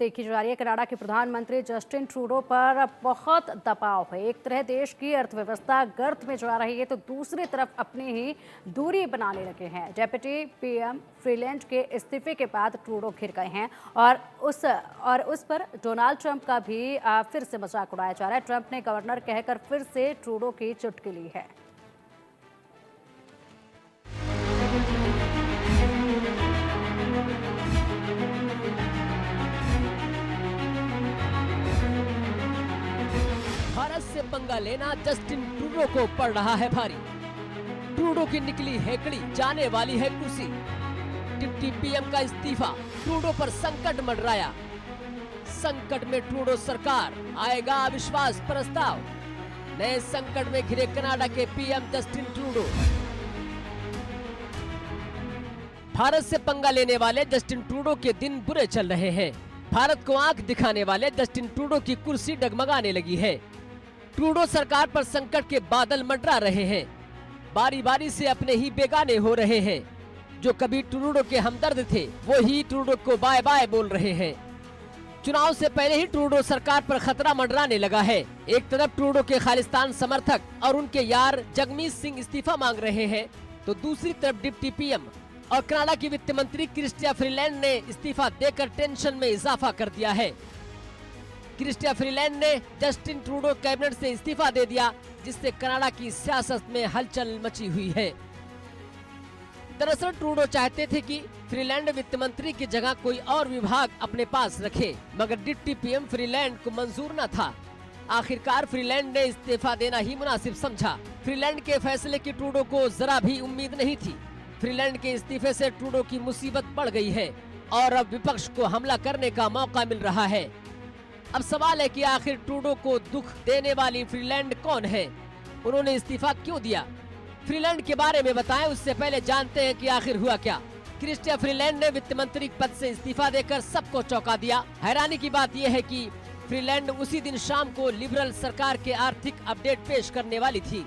देखी जा रही है कनाडा के प्रधानमंत्री जस्टिन ट्रूडो पर बहुत दबाव है। एक तरह देश की अर्थव्यवस्था गर्त में जा रही है तो दूसरी तरफ अपनी ही दूरी बनाने लगे हैं। डेप्यूटी पीएम फ्रीलैंड के इस्तीफे के बाद ट्रूडो घिर गए हैं और उस पर डोनाल्ड ट्रंप का भी फिर से मजाक उड़ाया जा रहा है। ट्रंप ने गवर्नर कहकर फिर से ट्रूडो की चुटकी ली है। भारत से पंगा लेना जस्टिन ट्रूडो को पड़ रहा है भारी। ट्रूडो की निकली हेकड़ी, जाने वाली है कुर्सी। डिप्टी पीएम का इस्तीफा, ट्रूडो पर संकट मंडराया। संकट में ट्रूडो सरकार, आएगा अविश्वास प्रस्ताव। नए संकट में घिरे कनाडा के पीएम जस्टिन ट्रूडो। भारत से पंगा लेने वाले जस्टिन ट्रूडो के दिन बुरे चल रहे हैं। भारत को आंख दिखाने वाले जस्टिन ट्रूडो की कुर्सी डगमगाने लगी है। ट्रूडो सरकार पर संकट के बादल मंडरा रहे हैं। बारी बारी से अपने ही बेगाने हो रहे हैं। जो कभी ट्रूडो के हमदर्द थे वो ही ट्रूडो को बाय बाय बोल रहे हैं। चुनाव से पहले ही ट्रूडो सरकार पर खतरा मंडराने लगा है। एक तरफ ट्रूडो के खालिस्तान समर्थक और उनके यार जगमीत सिंह इस्तीफा मांग रहे हैं तो दूसरी तरफ डिप्टी पीएम और कनाडा की वित्त मंत्री क्रिस्टिया फ्रीलैंड ने इस्तीफा देकर टेंशन में इजाफा कर दिया है। क्रिस्टिया फ्रीलैंड ने जस्टिन ट्रूडो कैबिनेट से इस्तीफा दे दिया, जिससे कनाडा की सियासत में हलचल मची हुई है। दरअसल ट्रूडो चाहते थे कि फ्रीलैंड वित्त मंत्री की जगह कोई और विभाग अपने पास रखे, मगर डिप्टी पीएम फ्रीलैंड को मंजूर न था। आखिरकार फ्रीलैंड ने इस्तीफा देना ही मुनासिब समझा। फ्रीलैंड के फैसले की ट्रूडो को जरा भी उम्मीद नहीं थी। फ्रीलैंड के इस्तीफे से ट्रूडो की मुसीबत बढ़ गई है और अब विपक्ष को हमला करने का मौका मिल रहा है। अब सवाल है कि आखिर ट्रूडो को दुख देने वाली फ्रीलैंड कौन है? उन्होंने इस्तीफा क्यों दिया? फ्रीलैंड के बारे में बताएं, उससे पहले जानते हैं कि आखिर हुआ क्या। क्रिस्टिया फ्रीलैंड ने वित्त मंत्री पद से इस्तीफा देकर सबको चौंका दिया। हैरानी की बात यह है कि फ्रीलैंड उसी दिन शाम को लिबरल सरकार के आर्थिक अपडेट पेश करने वाली थी।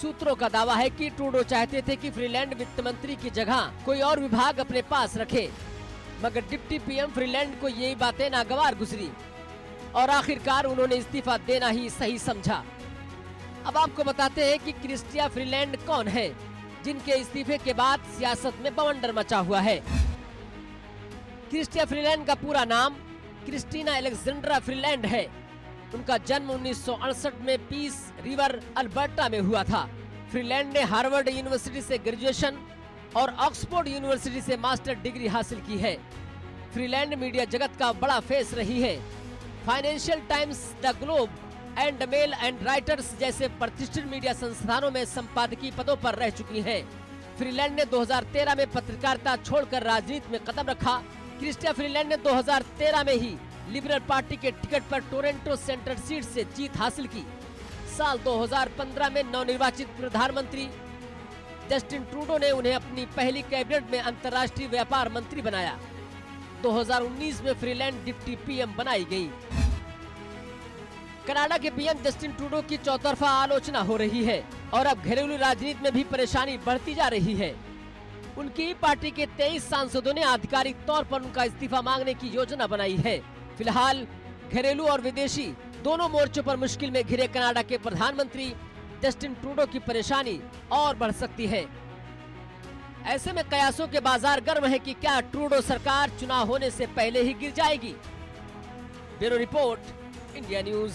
सूत्रों का दावा है कि ट्रूडो चाहते थे कि फ्रीलैंड वित्त मंत्री की जगह कोई और विभाग अपने पास रखे, मगर डिप्टी पीएम फ्रीलैंड को यही बातें नागवार गुजरी और आखिरकार उन्होंने इस्तीफा देना ही सही समझा। अब आपको बताते हैं कि क्रिस्टिया फ्रीलैंड कौन है, जिनके इस्तीफे के बाद सियासत में बवंडर मचा हुआ है। क्रिस्टिया फ्रीलैंड का पूरा नाम क्रिस्टीना एलेक्जेंड्रा फ्रीलैंड है। उनका जन्म 1968 में पीस रिवर अल्बर्टा में हुआ था। फ्रीलैंड ने हार्वर्ड यूनिवर्सिटी से ग्रेजुएशन और ऑक्सफोर्ड यूनिवर्सिटी से मास्टर डिग्री हासिल की है। फ्रीलैंड मीडिया जगत का बड़ा फेस रही है। Financial times, the globe and male and writers जैसे प्रतिष्ठित मीडिया संस्थानों में संपादकीय पदों पर रह चुकी हैं। फ्रीलैंड ने 2013 में पत्रकारिता छोड़कर राजनीति में कदम रखा। क्रिस्टिया फ्रीलैंड ने 2013 में ही लिबरल पार्टी के टिकट पर टोरंटो सेंट्रल सीट से जीत हासिल की। साल 2015 में नवनिर्वाचित प्रधानमंत्री जस्टिन ट्रूडो ने उन्हें अपनी पहली कैबिनेट में अंतर्राष्ट्रीय व्यापार मंत्री बनाया। 2019 में फ्रीलैंड डिप्टी पीएम बनाई गई। कनाडा के पीएम जस्टिन ट्रूडो की चौतरफा आलोचना हो रही है और अब घरेलू राजनीति में भी परेशानी बढ़ती जा रही है। उनकी पार्टी के 23 सांसदों ने आधिकारिक तौर पर उनका इस्तीफा मांगने की योजना बनाई है। फिलहाल घरेलू और विदेशी दोनों मोर्चों पर मुश्किल में घिरे कनाडा के प्रधानमंत्री जस्टिन ट्रूडो की परेशानी और बढ़ सकती है। ऐसे में कयासों के बाजार गर्म है कि क्या ट्रूडो सरकार चुनाव होने से पहले ही गिर जाएगी। Bureau report, India news.